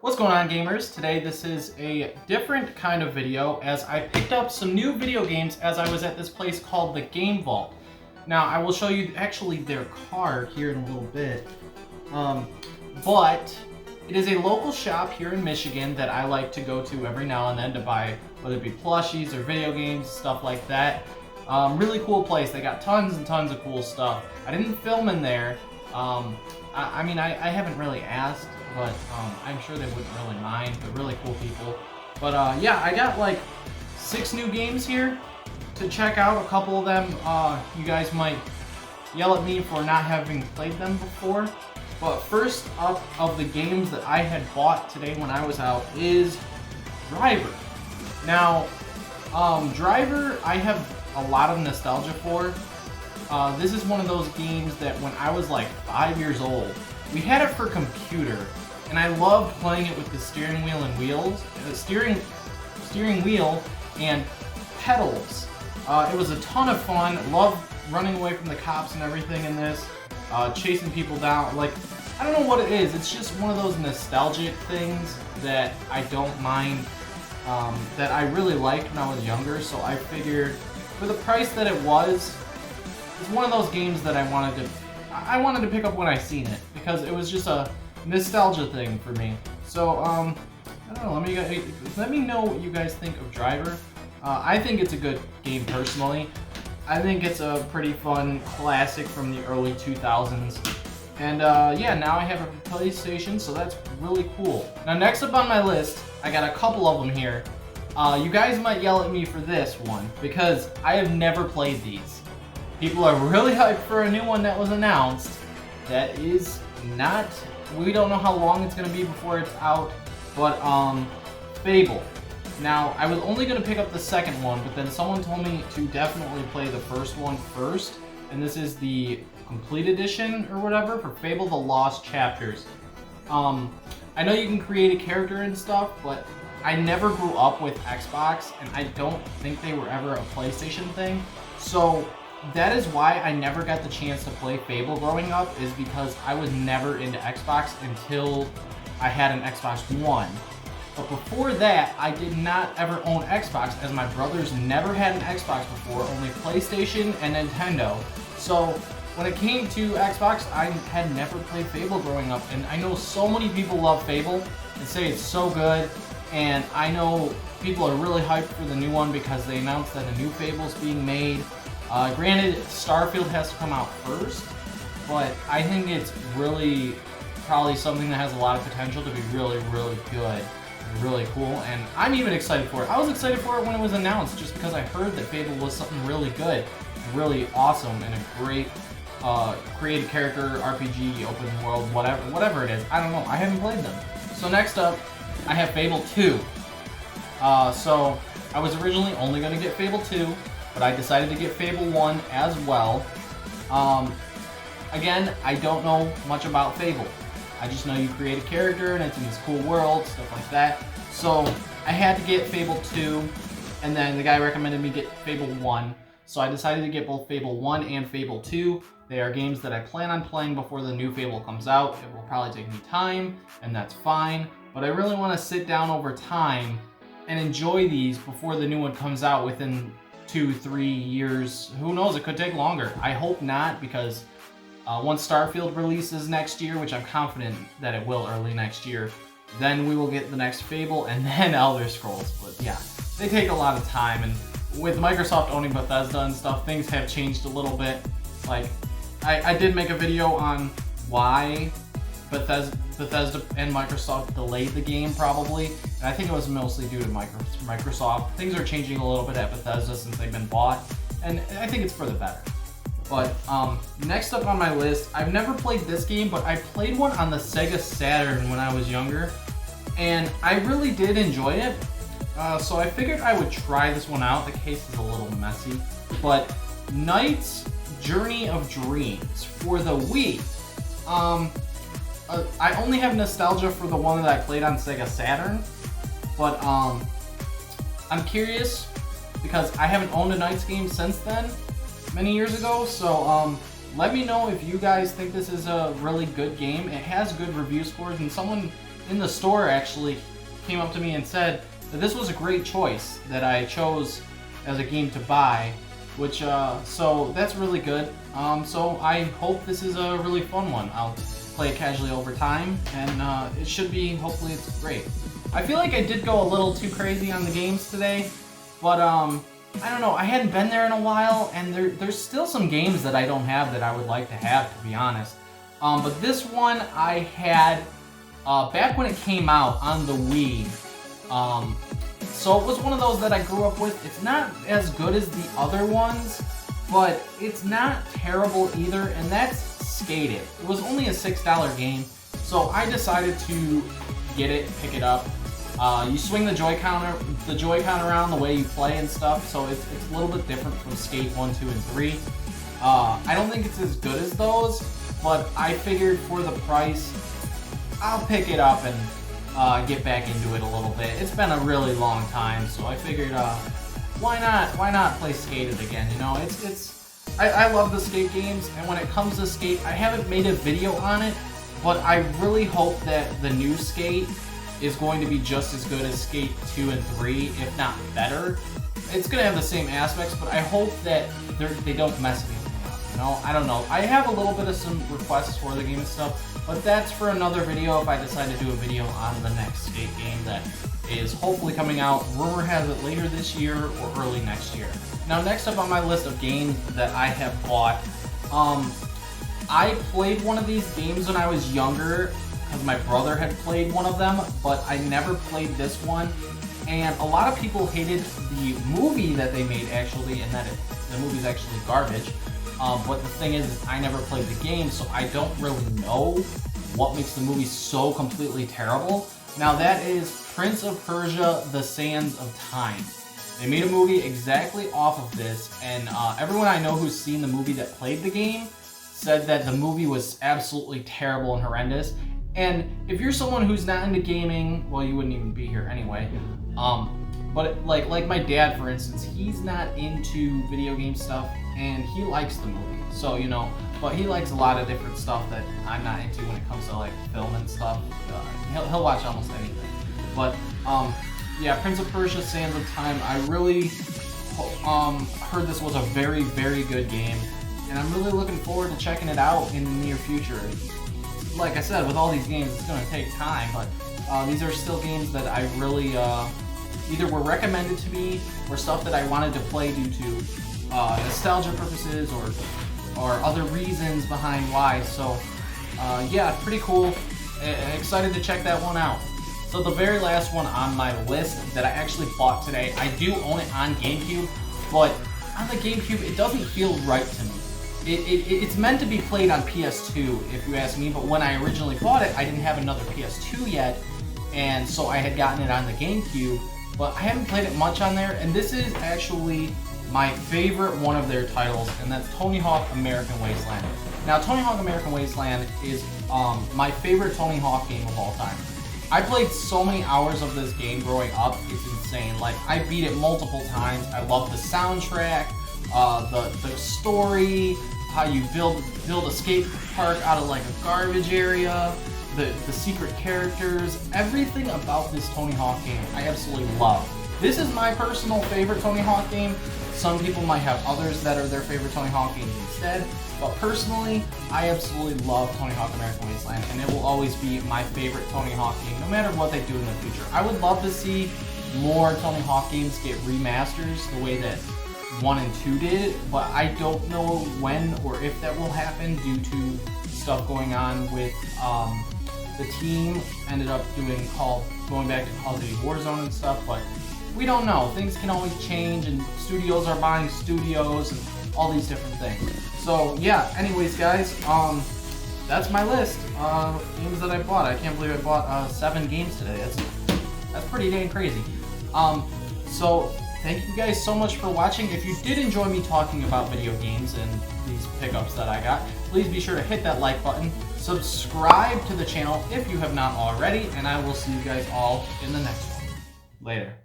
What's going on, gamers? Today this is a different kind of video as I picked up some new video games as I was at this place called the Game Vault. Now I will show you actually their card here in a little bit, but it is a local shop here in Michigan that I like to go to every now and then to buy, whether it be plushies or video games, stuff like that. Really cool place. They got tons and tons of cool stuff. I didn't film in there. I mean, I haven't really asked, but I'm sure they wouldn't really mind. They're really cool people. But yeah, I got like 6 new games here to check out. A couple of them, you guys might yell at me for not having played them before. But first up of the games that I had bought today when I was out is Driver. Now, Driver, I have a lot of nostalgia for. This is one of those games that when I was like 5 years old, we had it for computer, and I loved playing it with the steering wheel and wheels, steering wheel and pedals. It was a ton of fun. Loved running away from the cops and everything in this, chasing people down. Like, I don't know what it is. It's just one of those nostalgic things that I don't mind, that I really liked when I was younger. So I figured, for the price that it was, it's one of those games that I wanted to pick up when I seen it, because it was just a nostalgia thing for me. So I don't know. Let me know what you guys think of Driver. I think it's a good game personally. I think it's a pretty fun classic from the early 2000s. And yeah, now I have a PlayStation, so that's really cool. Now next up on my list, I got a couple of them here. You guys might yell at me for this one, because I have never played these. People are really hyped for a new one that was announced. That is not, we don't know how long it's going to be before it's out, but Fable. Now, I was only going to pick up the second one, but then someone told me to definitely play the first one first, and this is the complete edition or whatever for Fable: The Lost Chapters. I know you can create a character and stuff, but I never grew up with Xbox, and I don't think they were ever a PlayStation thing, so that is why I never got the chance to play Fable growing up, is because I was never into Xbox until I had an Xbox One. But before that, I did not ever own Xbox, as my brothers never had an Xbox before, only PlayStation and Nintendo. So when it came to Xbox, I had never played Fable growing up, and I know so many people love Fable and say it's so good, and I know people are really hyped for the new one because they announced that a new Fable's being made. Granted, Starfield has to come out first, but I think it's really probably something that has a lot of potential to be really, really good and really cool, and I'm even excited for it. I was excited for it when it was announced just because I heard that Fable was something really good, really awesome, and a great creative character, RPG, open world, whatever it is. I don't know. I haven't played them. So next up, I have Fable 2. So I was originally only going to get Fable 2, but I decided to get Fable 1 as well. Again, I don't know much about Fable. I just know you create a character and it's in this cool world, stuff like that. So I had to get Fable 2, and then the guy recommended me get Fable 1. So I decided to get both Fable 1 and Fable 2. They are games that I plan on playing before the new Fable comes out. It will probably take me time, and that's fine. But I really want to sit down over time and enjoy these before the new one comes out within 2-3 years. Who knows? It could take longer. I hope not, because once Starfield releases next year, which I'm confident that it will early next year, then we will get the next Fable and then Elder Scrolls. But yeah, they take a lot of time, and with Microsoft owning Bethesda and stuff, things have changed a little bit. Like, I did make a video on why Bethesda and Microsoft delayed the game, probably, and I think it was mostly due to Microsoft. Things are changing a little bit at Bethesda since they've been bought, and I think it's for the better. But next up on my list, I've never played this game, but I played one on the Sega Saturn when I was younger, and I really did enjoy it. So I figured I would try this one out. The case is a little messy, but Knight's Journey of Dreams for the Wii. I only have nostalgia for the one that I played on Sega Saturn, but I'm curious because I haven't owned a Knights game since then, many years ago, so let me know if you guys think this is a really good game. It has good review scores, and someone in the store actually came up to me and said that this was a great choice that I chose as a game to buy, which so that's really good. So I hope this is a really fun one. I'll play it casually over time, and it should be, hopefully it's great. I feel like I did go a little too crazy on the games today, but I don't know, I hadn't been there in a while, and there's still some games that I don't have that I would like to have, to be honest. But this one I had back when it came out on the Wii. So it was one of those that I grew up with. It's not as good as the other ones, but it's not terrible either, and that's Skate It. It was only a $6 game, so I decided to get it, pick it up. You swing the Joy-Con around the way you play and stuff, so it's a little bit different from Skate 1, 2, and 3. I don't think it's as good as those, but I figured for the price, I'll pick it up and get back into it a little bit. It's been a really long time, so I figured, why not play Skate It again? You know, I love the Skate games, and when it comes to Skate, I haven't made a video on it, but I really hope that the new Skate is going to be just as good as Skate 2 and 3, if not better. It's going to have the same aspects, but I hope that they don't mess anything up, you know? I don't know. I have a little bit of some requests for the game and stuff, but that's for another video if I decide to do a video on the next Skate game that is hopefully coming out. Rumor has it later this year or early next year. Now, next up on my list of games that I have bought, I played one of these games when I was younger, because my brother had played one of them, but I never played this one, and a lot of people hated the movie that they made actually, and that the movie's actually garbage, but the thing is, I never played the game, so I don't really know what makes the movie so completely terrible. Now that is Prince of Persia: The Sands of Time. They made a movie exactly off of this, and everyone I know who's seen the movie that played the game said that the movie was absolutely terrible and horrendous. And if you're someone who's not into gaming, well, you wouldn't even be here anyway. But like my dad, for instance, he's not into video game stuff, and he likes the movie. So, you know, but he likes a lot of different stuff that I'm not into when it comes to like film and stuff. He'll watch almost anything. But yeah, Prince of Persia: Sands of Time. I really heard this was a very, very good game, and I'm really looking forward to checking it out in the near future. Like I said, with all these games, it's going to take time, but these are still games that I really either were recommended to me or stuff that I wanted to play due to nostalgia purposes or other reasons behind why. So yeah, pretty cool. Excited to check that one out. So the very last one on my list that I actually bought today, I do own it on GameCube, but on the GameCube, it doesn't feel right to me. It's meant to be played on PS2, if you ask me, but when I originally bought it, I didn't have another PS2 yet, and so I had gotten it on the GameCube, but I haven't played it much on there, and this is actually my favorite one of their titles, and that's Tony Hawk American Wasteland. Now, Tony Hawk American Wasteland is my favorite Tony Hawk game of all time. I played so many hours of this game growing up, it's insane. Like, I beat it multiple times. I love the soundtrack, the story, how you build a skate park out of like a garbage area, the secret characters, everything about this Tony Hawk game I absolutely love. This is my personal favorite Tony Hawk game. Some people might have others that are their favorite Tony Hawk games instead, but personally, I absolutely love Tony Hawk American Wasteland, and it will always be my favorite Tony Hawk game, no matter what they do in the future. I would love to see more Tony Hawk games get remasters the way that 1 and 2 did, but I don't know when or if that will happen due to stuff going on with the team ended up going back to Call of Duty Warzone and stuff, but we don't know. Things can always change, and studios are buying studios and all these different things. So yeah, anyways guys, that's my list of games that I bought. I can't believe I bought 7 games today. That's pretty dang crazy. So thank you guys so much for watching. If you did enjoy me talking about video games and these pickups that I got, please be sure to hit that like button, subscribe to the channel if you have not already, and I will see you guys all in the next one. Later.